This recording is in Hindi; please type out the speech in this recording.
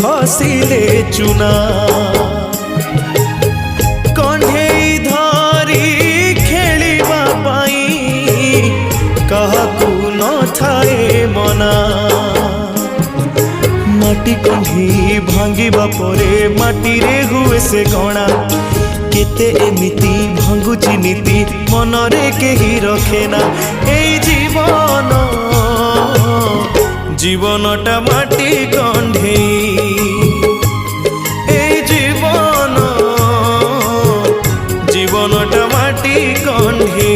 खसिले चुना कंढेई धरी खेलिबा पाई काहाकू न थाए मना माटी कंढी भांगिबा परे माटी रे हुए से गणा केते एमिति भांगुची नीति मनरे केही रखेना एई जीवन जीवनटा माटी कंढेई एई जीवन जीवनटा माटी कंढेई।